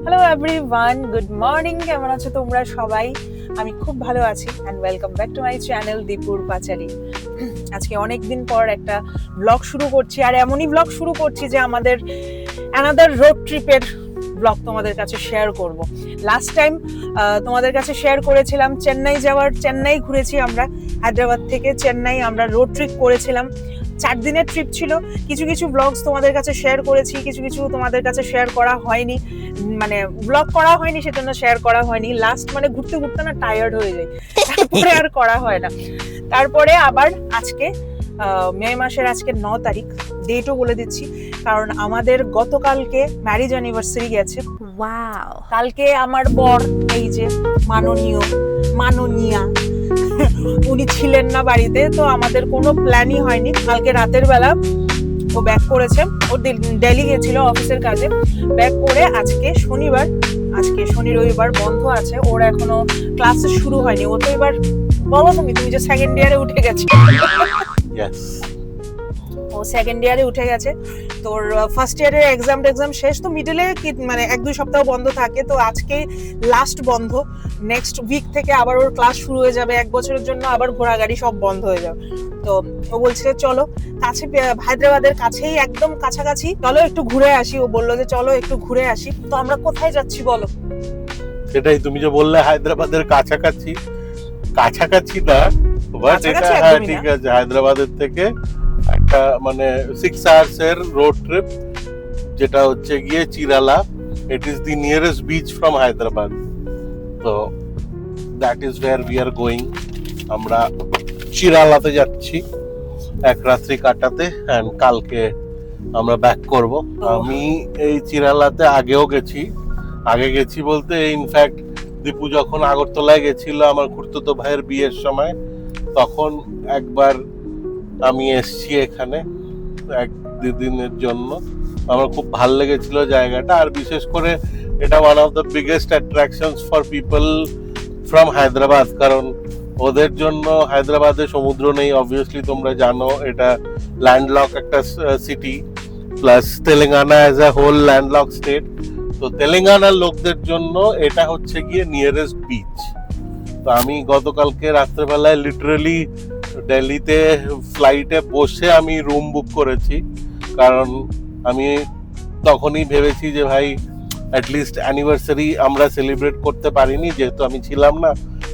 Hello everyone, good morning. কেমন আছো তোমরা সবাই? আমি খুব ভালো আছি and welcome back to my channel দীপুর পাচারি। আজকে অনেকদিন পর একটা ব্লগ শুরু করছি, আর এমনই ব্লগ শুরু করছি যে আমাদের অ্যানাদার রোড ট্রিপের ব্লগ তোমাদের কাছে শেয়ার করব। লাস্ট টাইম তোমাদের কাছে শেয়ার করেছিলাম চেন্নাই ঘুরেছি আমরা। হায়দ্রাবাদ থেকে চেন্নাই আমরা রোড ট্রিপ করেছিলাম। 4 দিনের ট্রিপ ছিল। কিছু কিছু ব্লগস তোমাদের কাছে শেয়ার করেছি, কিছু কিছু তোমাদের কাছে শেয়ার করা হয়নি, মানে ব্লগ করা হয়নি, সেজন্য শেয়ার করা হয়নি। লাস্ট মানে ঘুরতে ঘুরতে না টায়ার্ড হয়ে যায়, তারপরে আর করা হয় না। তারপরে আবার আজকে মে মাসের আজকে 9 তারিখ, ডেটও বলে দিচ্ছি, কারণ আমাদের গতকালকে ম্যারেজ অ্যানিভার্সারি গেছে। ওয়াও, কালকে আমার বর, এই যে মাননীয়া উনি ছিলেন না বাড়িতে, তো আমাদের কোনো প্ল্যানই হয়নি। কালকে রাতের বেলা ও ব্যাক করেছে, ও দিল্লি গেছিল অফিসের কাজে। ব্যাক করে আজকে শনি রবিবার বন্ধ আছে, ওর এখনো ক্লাস শুরু হয়নি। ও তো এবার বলো তুমি যে সেকেন্ড ইয়ারে উঠে গেছে। ও সেকেন্ড ইয়ারে উঠে গেছে। তোর ফার্স্ট ইয়ারের এক্সাম শেষ, তো মিডলে মানে 1-2 সপ্তাহ বন্ধ থাকে। তো আজকে লাস্ট বন্ধ, নেক্সট উইক থেকে আবার ওর ক্লাস শুরু হয়ে যাবে। 1 বছরের জন্য আবার ঘোরাগাড়ি সব বন্ধ হয়ে যাবে। তো ও বলছে চলো কাছে, হায়দ্রাবাদের কাছেই, একদম কাছাকাছি, চলো একটু ঘুরে আসি। ও বললো যে চলো একটু ঘুরে আসি। তো আমরা কোথায় যাচ্ছি বলো? সেটাই, তুমি যে বললে হায়দ্রাবাদের কাছাকাছি না, বাট এটা ঠিক আছে। হায়দ্রাবাদের থেকে একটা মানে 6 hours এর রোড ট্রিপ, যেটা হচ্ছে গিয়ে Chirala. It is the nearest beach from Hyderabad. তো that is where we are going. আমরা চিরালাতে যাচ্ছি এক রাত্রি কাটাতে, এন্ড কালকে আমরা ব্যাক করব। আমি এই চিরালাতে আগেও গেছি। আগে গেছি বলতে ইনফ্যাক্ট দীপু যখন আগরতলায় গেছিল আমার খুড়তুতো ভাইয়ের বিয়ের সময়, তখন একবার আমি এসছি এখানে 1-2 দিনের জন্য। আমার খুব ভালো লেগেছিল জায়গাটা, আর বিশেষ করে এটা one of the biggest attractions for people from Hyderabad, কারণ ওদের জন্য হায়দ্রাবাদে সমুদ্র নেই, অবভিয়াসলি তোমরা জানো। এটা ল্যান্ডলক একটা city, plus Telangana as a whole landlock state. তো তেলেঙ্গানার লোকদের জন্য এটা হচ্ছে গিয়ে নিয়ারেস্ট বিচ। তো আমি গতকালকে রাত্রেবেলায় লিটারালি দিল্লিতে ফ্লাইটে বসে আমি রুম বুক করেছি, কারণ আমি তখনই ভেবেছি যে ভাই অ্যাটলিস্ট অ্যানিভার্সারি আমরা সেলিব্রেট করতে পারিনি, যেহেতু আমি ছিলাম না।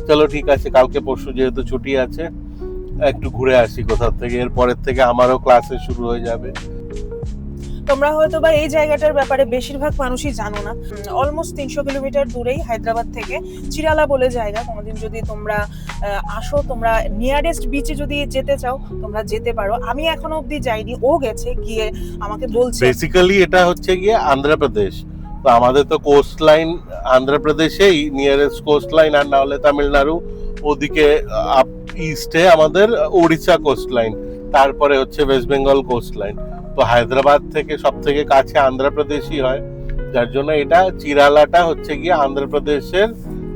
চলো ঠিক আছে, কালকে পরশু যেহেতু ছুটি আছে, একটু ঘুরে আসি কোথাও থেকে। এরপরের থেকে আমারও ক্লাসে শুরু হয়ে যাবে। তোমরা হয়তো বা এই জায়গাটার ব্যাপারে বেশিরভাগ মানুষই জানো না। অলমোস্ট 300 কিলোমিটার দূরেই হায়দ্রাবাদ থেকে চিরালা বলে জায়গা। কোনোদিন যদি তোমরা আসো, তোমরা নিয়ারেস্ট বিচে যদি যেতে চাও তোমরা যেতে পারো। আমি এখনো অবধি যাইনি, ও গেছে, গিয়ে আমাকে বলছে। বেসিক্যালি এটা হচ্ছে গিয়ে আন্ধ্রপ্রদেশ। তো আমাদের তো কোস্ট লাইন আন্ধ্রপ্রদেশেই নিয়ারেস্ট কোস্ট লাইন, আর না হলে তামিলনাড়ু, ওদিকে আপ ইস্টে আমাদের ওড়িশা কোস্ট লাইন, তারপরে হচ্ছে ওয়েস্ট বেঙ্গল কোস্ট লাইন। তো হায়দ্রাবাদ থেকে সব থেকে কাছে আন্ধ্রপ্রদেশই হয়, যার জন্য এটা চিরালাটা হচ্ছে গিয়ে আন্ধ্রপ্রদেশের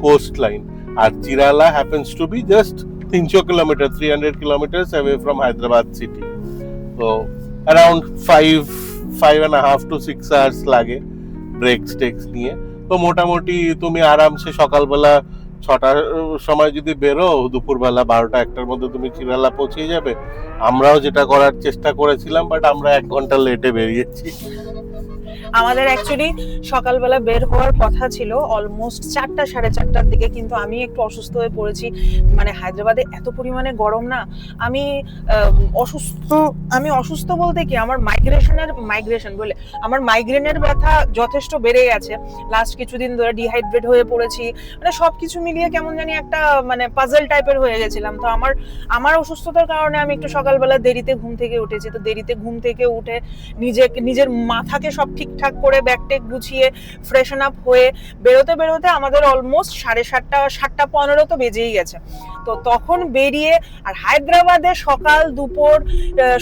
কোস্ট লাইন। আর Chirala happens to be just 300 kilometre 300 kilometre away from Hyderabad city. তো অ্যারাউন্ড 5.5 to 6 hours লাগে ব্রেকস টেক্স নিয়ে। তো মোটামুটি তুমি আরামসে সকালবেলা 6টার সময় যদি বেরো, দুপুরবেলা 12টা-1টার মধ্যে তুমি চিরালা পৌঁছে যাবে। আমরাও যেটা করার চেষ্টা করেছিলাম, বাট আমরা 1 ঘন্টা লেটে বেরিয়েছি। আমাদের অ্যাকচুয়ালি সকালবেলা বের হওয়ার কথা ছিল অলমোস্ট 4টা 4:30টার দিকে, কিন্তু আমি একটু অসুস্থ হয়ে পড়েছি। মানে হায়দ্রাবাদে এত পরিমাণে গরম না, আমি অসুস্থ বলতে কি, আমার মাইগ্রেনের ব্যথা যথেষ্ট বেড়ে গেছে লাস্ট কিছুদিন ধরে। ডিহাইড্রেট হয়ে পড়েছি, মানে সবকিছু মিলিয়ে কেমন জানি একটা মানে পাজল টাইপের হয়ে গেছিলাম। তো আমার অসুস্থতার কারণে আমি একটু সকালবেলা দেরিতে ঘুম থেকে উঠেছি। তো দেরিতে ঘুম থেকে উঠে নিজের মাথাকে সব ঠিকঠাক করে ব্যাগ টেক গুছিয়ে ফ্রেশন আপ হয়ে বেরোতে আমাদের অলমোস্ট 7:30 তো বেজেই গেছে। তো তখন বেরিয়ে, আর হায়দ্রাবাদে সকাল দুপুর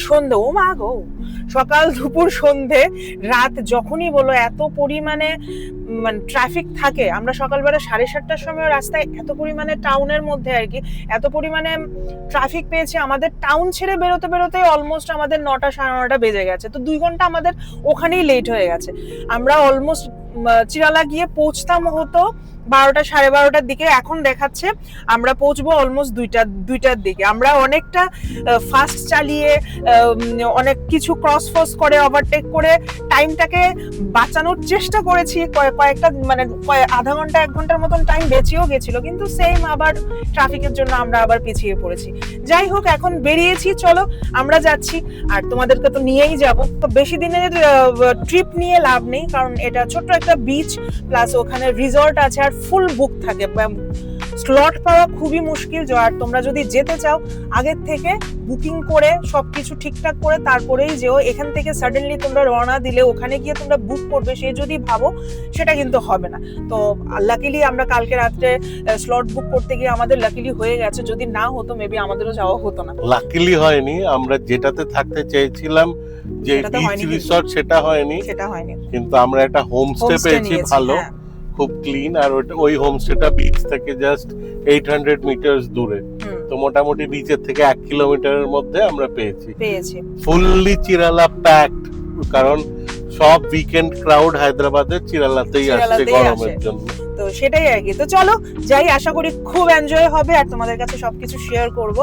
সন্ধে, ও মা গো, সকাল দুপুর সন্ধে রাত যখনই বলো এত পরিমাণে মানে ট্রাফিক থাকে। আমরা সকালবেলা 7:30টার সময় রাস্তায় এত পরিমাণে, টাউনের মধ্যে আর কি, এত পরিমাণে ট্রাফিক পেয়েছি। আমাদের টাউন ছেড়ে বেরোতে অলমোস্ট আমাদের 9টা 9:30 বেজে গেছে। তো 2 ঘন্টা আমাদের ওখানেই লেট হয়ে গেছে। আমরা অলমোস্ট চিরালা গিয়ে পৌঁছতাম হতো 12টা 12:30টার দিকে। এখন দেখাচ্ছে আমরা পৌঁছবো অলমোস্ট 2টার দিকে। আমরা অনেকটা ফাস্ট চালিয়ে অনেক কিছু ক্রস ফোর্স করে ওভারটেক করে টাইমটাকে বাঁচানোর চেষ্টা করেছি। কয়েকটা মানে আধা ঘন্টা 1 ঘন্টার মতন টাইম বেঁচেও গেছিল, কিন্তু সেম আবার ট্রাফিকের জন্য আমরা আবার পিছিয়ে পড়েছি। যাই হোক, এখন বেরিয়েছি, চলো আমরা যাচ্ছি, আর তোমাদেরকে তো নিয়েই যাব। তো বেশি দিনের ট্রিপ নিয়ে লাভ নেই, কারণ এটা ছোট্ট একটা বিচ প্লাস ওখানে রিসর্ট আছে আর ফুল বুক থাকে, স্লট পাওয়া খুবই মুশকিল। আর তোমরা যদি যেতে চাও আগের থেকে বুকিং করে সবকিছু ঠিকঠাক করে তারপরেই যেও। এখান থেকে সাডেনলি তোমরা রওনা দিলে ওখানে গিয়ে তোমরা বুক করবে সে যদি ভাবো, সেটা কিন্তু হবে না। তো লাকিলি আমরা কালকে রাত্রে স্লট বুক করতে গিয়ে আমাদের লাকিলি হয়ে গেছে, যদি না হতো মেবি আমাদেরও যাওয়া হতো না। লাকিলি হয়নি, আমরা যেটাতে থাকতে চেয়েছিলাম যে বিচ রিসর্ট সেটা হয়নি, কিন্তু আমরা একটা হোমস্টে পেয়েছি ভালো, খুব ক্লিন। আর ওই হোমস্টেটা বিচ থেকে জাস্ট 800 মিটারস দূরে, তো মোটামুটি বিচের থেকে 1 কিলোমিটারের মধ্যে আমরা পেয়েছি। ফুললি চিরালা প্যাকড, কারণ সব উইকেন্ড ক্রাউড হায়দ্রাবাদের চিরালাতেই আসছে গরমের জন্য। তো সেটাই আর কি। তো চলো যাই, আশা করি খুব এনজয় হবে আর তোমাদের কাছে সবকিছু শেয়ার করব।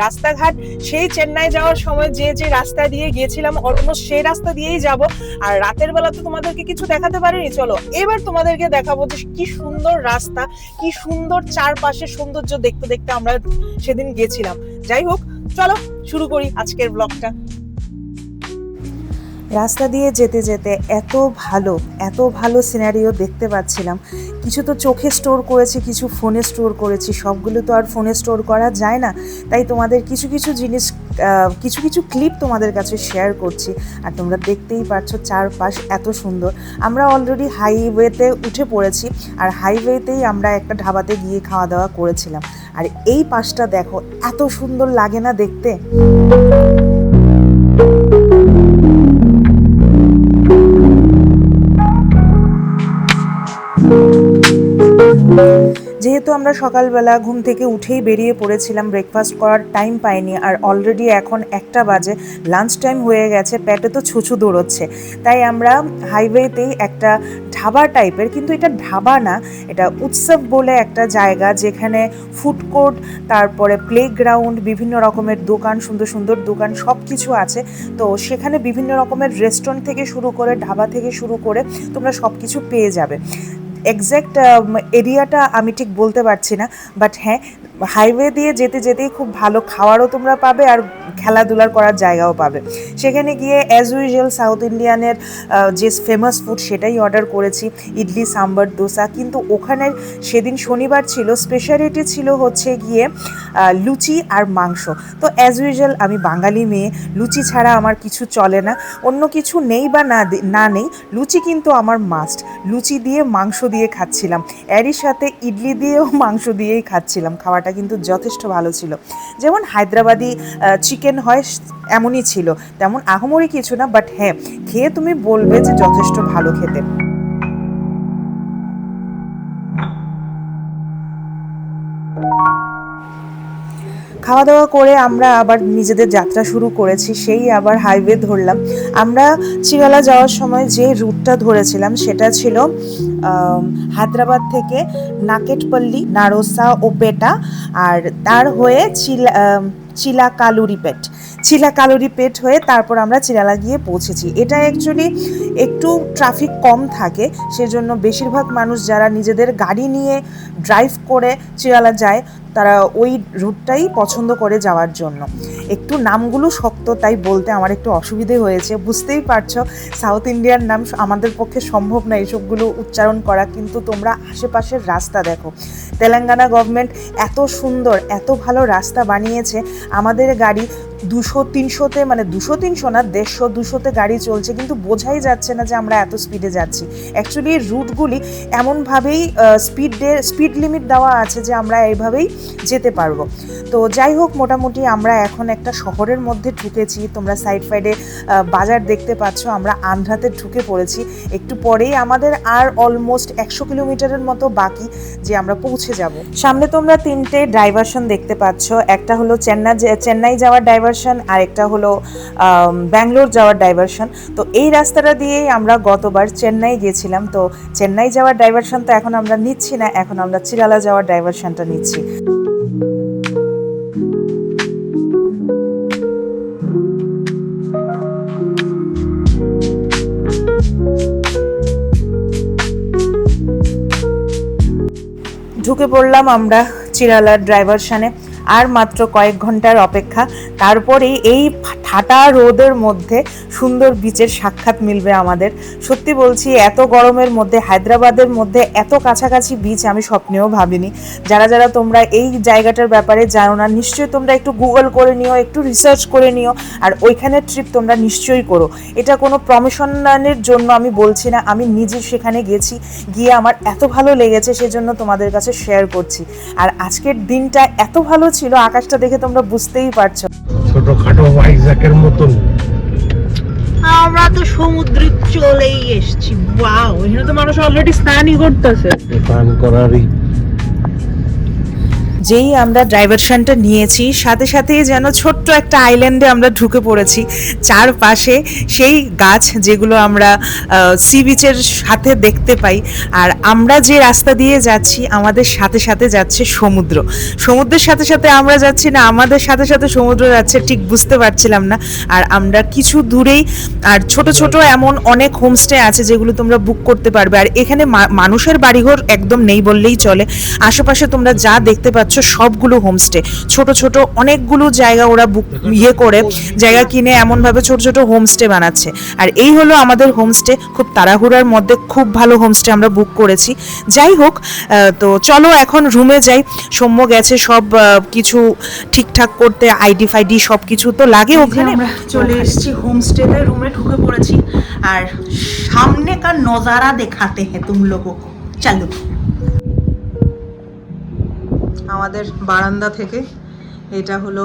রাস্তাঘাট সেই চেন্নাই যাওয়ার সময় যে রাস্তা দিয়ে গিয়েছিলাম অলমোস্ট সেই রাস্তা দিয়েই যাব। আর রাতের বেলা তো তোমাদেরকে কিছু দেখাতে পারিনি, চলো এবার তোমাদেরকে দেখাবো যে কি সুন্দর রাস্তা, কি সুন্দর চারপাশে সৌন্দর্য দেখতে দেখতে আমরা সেদিন গেছিলাম। যাই হোক, চলো শুরু করি আজকের ব্লগটা। রাস্তা দিয়ে যেতে যেতে এত ভালো সিনারিও দেখতে পাচ্ছিলাম। কিছু তো চোখে স্টোর করেছি, কিছু ফোনে স্টোর করেছি, সবগুলো তো আর ফোনে স্টোর করা যায় না। তাই তোমাদের কিছু জিনিস, কিছু ক্লিপ তোমাদের কাছে শেয়ার করছি। আর তোমরা দেখতেই পাচ্ছ চারপাশ এত সুন্দর। আমরা অলরেডি হাইওয়েতে উঠে পড়েছি, আর হাইওয়েতেই আমরা একটা ধাবাতে গিয়ে খাওয়া দাওয়া করেছিলাম। আর এই পাশটা দেখো, এত সুন্দর লাগে না দেখতে। যেহেতু আমরা সকালবেলা ঘুম থেকে উঠেই বেরিয়ে পড়েছিলাম, ব্রেকফাস্ট করার টাইম পাইনি, আর অলরেডি এখন 1টা বাজে, লাঞ্চ টাইম হয়ে গেছে, পেটে তো ছুঁচু দৌড়চ্ছে। তাই আমরা হাইওয়েতেই একটা ধাবা টাইপের, কিন্তু এটা ধাবা না, এটা উৎসব বলে একটা জায়গা, যেখানে ফুড কোর্ট, তারপরে প্লেগ্রাউন্ড, বিভিন্ন রকমের দোকান, সুন্দর সুন্দর দোকান সব কিছু আছে। তো সেখানে বিভিন্ন রকমের রেস্টুরেন্ট থেকে শুরু করে ধাবা থেকে শুরু করে তোমরা সব কিছু পেয়ে যাবে। এক্স্যাক্ট এরিয়াটা আমি ঠিক বলতে পারছি না, বাট হ্যাঁ, হাইওয়ে দিয়ে যেতে যেতেই খুব ভালো খাওয়ারও তোমরা পাবে আর খেলাধুলার করার জায়গাও পাবে। সেখানে গিয়ে অ্যাজ ইউজুয়াল সাউথ ইন্ডিয়ানের যে ফেমাস ফুড সেটাই অর্ডার করেছি, ইডলি, সাম্বার, দোসা। কিন্তু ওখানের সেদিন শনিবার ছিল, স্পেশালিটি ছিল হচ্ছে গিয়ে লুচি আর মাংস। তো অ্যাজ ইউজুয়াল আমি বাঙালি মেয়ে, লুচি ছাড়া আমার কিছু চলে না, অন্য কিছু নেই বা না নেই, লুচি কিন্তু আমার মাস্ট। লুচি দিয়ে মাংস দিয়ে খাচ্ছিলাম, এরই সাথে ইডলি দিয়েও মাংস দিয়েই খাচ্ছিলাম। খাওয়াটা কিন্তু যথেষ্ট ভালো ছিল, যেমন হায়দ্রাবাদি চিকেন হয় এমনই ছিল, তেমন আহামরি কিছু না, বাট হ্যাঁ, খেয়ে তুমি বলবে যে যথেষ্ট ভালো খেতে। খাওয়া দাওয়া করে আমরা আবার নিজেদের যাত্রা শুরু করেছি, সেই আবার হাইওয়ে ধরলাম। আমরা চিরালা যাওয়ার সময় যে রুটটা ধরেছিলাম সেটা ছিল হায়দ্রাবাদ থেকে নাকেটপল্লী, নারোসা ও পেটা, আর তার হয়ে চিলাকালুরিপেট হয়ে তারপর আমরা চিরালা গিয়ে পৌঁছেছি। এটা অ্যাকচুয়ালি একটু ট্রাফিক কম থাকে, সেজন্য বেশিরভাগ মানুষ যারা নিজেদের গাড়ি নিয়ে ড্রাইভ করে চিরালা যায় তারা ওই রুটটাই পছন্দ করে যাওয়ার জন্য। একটু নামগুলো শক্ত, তাই বলতে আমার একটু অসুবিধে হয়েছে, বুঝতেই পারছো সাউথ ইন্ডিয়ার নাম আমাদের পক্ষে সম্ভব না এসবগুলো উচ্চারণ করা। কিন্তু তোমরা আশেপাশের রাস্তা দেখো, তেলেঙ্গানা গভর্নমেন্ট এত সুন্দর, এত ভালো রাস্তা বানিয়েছে। আমাদের গাড়ি 200-300-তে, মানে 200-300 না, 150-200-তে গাড়ি চলছে, কিন্তু বোঝাই যাচ্ছে না যে আমরা এত স্পিডে যাচ্ছি। অ্যাকচুয়ালি রুটগুলি এমনভাবেই স্পিড লিমিট দেওয়া আছে যে আমরা এইভাবেই যেতে পারবো। তো যাই হোক, মোটামুটি আমরা এখন একটা শহরের মধ্যে ঢুকেছি। তোমরা সাইডে বাজার দেখতে পাচ্ছ, আমরা আন্ধ্রাতে ঢুকে পড়েছি। একটু পরেই আমাদের আর অলমোস্ট 100 কিলোমিটারের মতো বাকি যে আমরা পৌঁছে যাব। সামনে তোমরা 3টে ডাইভারশন দেখতে পাচ্ছ, একটা হলো চেন্নাই যাওয়ার ডাইভারশন, ডাইভারশন আর একটা হলো ব্যাঙ্গালোর যাওয়ার ডাইভারশন। তো এই রাস্তাটা দিয়েই আমরা গতবার চেন্নাই গেছিলাম। তো চেন্নাই যাওয়ার ডাইভারশন তো এখন আমরা নিচ্ছি না, এখন আমরা চিরালা যাওয়ার ডাইভারশনটা নিচ্ছি। ঢুকে পড়লাম আমরা চিরালার ডাইভারশনে। আর মাত্র কয়েক ঘন্টার অপেক্ষা, তারপরেই এই ঠাটা রোদের মধ্যে সুন্দর বিচের সাক্ষাৎ মিলবে আমাদের। সত্যি বলছি, এত গরমের মধ্যে হায়দ্রাবাদের মধ্যে এত কাছাকাছি বিচ আমি স্বপ্নেও ভাবিনি। যারা যারা তোমরা এই জায়গাটার ব্যাপারে জানো না, নিশ্চয়ই তোমরা একটু গুগল করে নিও, একটু রিসার্চ করে নিও, আর ওইখানের ট্রিপ তোমরা নিশ্চয়ই করো। এটা কোনো প্রমোশনের জন্য আমি বলছি না, আমি নিজে সেখানে গেছি, গিয়ে আমার এত ভালো লেগেছে, সেজন্য তোমাদের কাছে শেয়ার করছি। আর আজকের দিনটা এত ভালো ছিল, আকাশটা দেখে তোমরা বুঝতেই পারছো। ছোটখাটো ভাইজ্যাকের মতন আমরা তো সমুদ্রে চলেই এসেছি। ওয়াও, এখানে তো মানুষ অলরেডি স্নানই করতেছে। স্নান করারই যেই আমরা ডাইভারশনটা নিয়েছি, সাথে সাথে যেন ছোট্ট একটা আইল্যান্ডে আমরা ঢুকে পড়েছি। চারপাশে সেই গাছ যেগুলো আমরা সি বিচের সাথে দেখতে পাই, আর আমরা যে রাস্তা দিয়ে যাচ্ছি আমাদের সাথে সাথে যাচ্ছে সমুদ্র। সমুদ্রের সাথে সাথে আমরা যাচ্ছি না, আমাদের সাথে সাথে সমুদ্র যাচ্ছে, ঠিক বুঝতে পারছিলাম না। আর আমরা কিছু দূরেই আর ছোট ছোট এমন অনেক হোমস্টে আছে যেগুলো তোমরা বুক করতে পারবে। আর এখানে মানুষের বাড়িঘর একদম নেই বললেই চলে। আশেপাশে তোমরা যা দেখতে পাচ্ছ সবগুলো হোমস্টে, ছোট ছোট অনেকগুলো জায়গা ওরা বুক করে জায়গা কিনে এমনভাবে ছোট ছোট হোমস্টে বানাচ্ছে। আর এই হলো আমাদের হোমস্টে, খুব তাড়াহুড়ার মধ্যে খুব ভালো হোমস্টে আমরা বুক করেছি। যাই হোক, তো চলো এখন রুমে যাই। সৌম্য গেছে সব কিছু ঠিকঠাক করতে, আইডি ফাইডি সব কিছু তো লাগে ওখানে। আমরা চলে এসেছি হোমস্টেতে, রুমে ঢুকে পড়েছি। আর সামনে কা নজারা দেখাতে হ্যাঁ তুম লোগো কো, চলো। আমাদের বারান্দা থেকে এটা হলো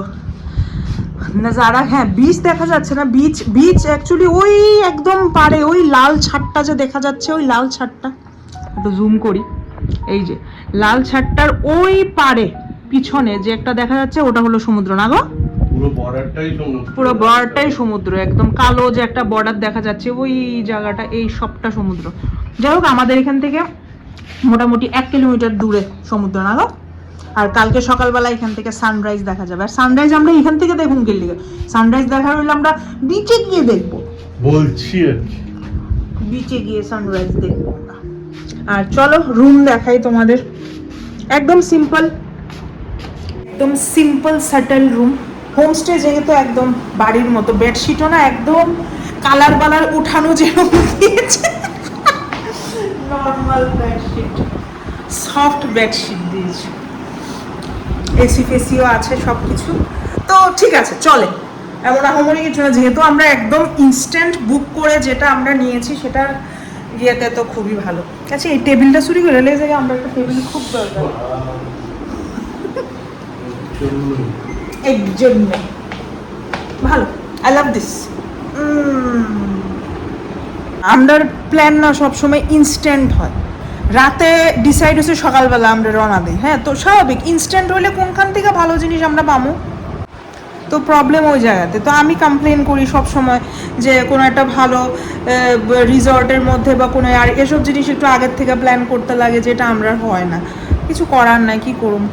নজারা। হ্যাঁ, বিচ দেখা যাচ্ছে না, বিচ অ্যাকচুয়ালি ওই একদম পারে, ওই লাল ছাদটা যে দেখা যাচ্ছে, ওই লাল ছাদটা একটু জুম করি, এই যে লাল ছাদটার ওই পারে পিছনে যে একটা দেখা যাচ্ছে ওটা হলো সমুদ্র না গো? পুরো বর্ডারটাই সমুদ্র, একদম কালো যে একটা বর্ডার দেখা যাচ্ছে ওই জায়গাটা, এই সবটা সমুদ্র। যাই হোক, আমাদের এখান থেকে মোটামুটি 1 কিলোমিটার দূরে সমুদ্র না গো। আর কালকে সকালবেলা এখান থেকে সানরাইজ দেখা যাবে। আর সানরাইজ আমরা এখান থেকে দেখুন গেলে, সানরাইজ দেখার হলে আমরা বিচে গিয়ে দেখবো, বলছি বিচে গিয়ে সানরাইজ দেখবো আমরা। আর চলো রুম দেখাই তোমাদের, একদম সিম্পল, একদম সিম্পল সাটেল রুম। হোমস্টে যেহেতু একদম বাড়ির মতো, বেডশিটও না একদম কালার বালার উঠানো যেরকম দিয়েছে, নর্মাল বেডশিট, সফট বেডশিট দিয়েছে, এসি ফেসিও আছে সব কিছু। তো ঠিক আছে, চলে, এমন আহামরি কিছু না। যেহেতু আমরা একদম ইনস্ট্যান্ট বুক করে যেটা আমরা নিয়েছি সেটার ইয়েতে তো খুবই ভালো। আচ্ছা, এই টেবিলটা চুরি করে এলে জায়গায় আমরা একটা টেবিল খুব দরকার এই জন্য। ভালো, আই লাভ দিস। আমাদের প্ল্যান না সবসময় ইনস্ট্যান্ট হয়, রাতে ডিসাইড হচ্ছে সকালবেলা আমরা রওনা দিই। হ্যাঁ, তো স্বাভাবিক, ইনস্ট্যান্ট হলে কোনখান থেকে ভালো জিনিস আমরা পাবো, তো প্রবলেম ওই জায়গাতে। তো আমি কমপ্লেন করি সব সময় যে কোনো একটা ভালো রিসর্টের মধ্যে বা কোনো, আর এসব জিনিস একটু আগের থেকে প্ল্যান করতে লাগে, যেটা আমরা হয় না। কিছু করার নাই, কি করুম।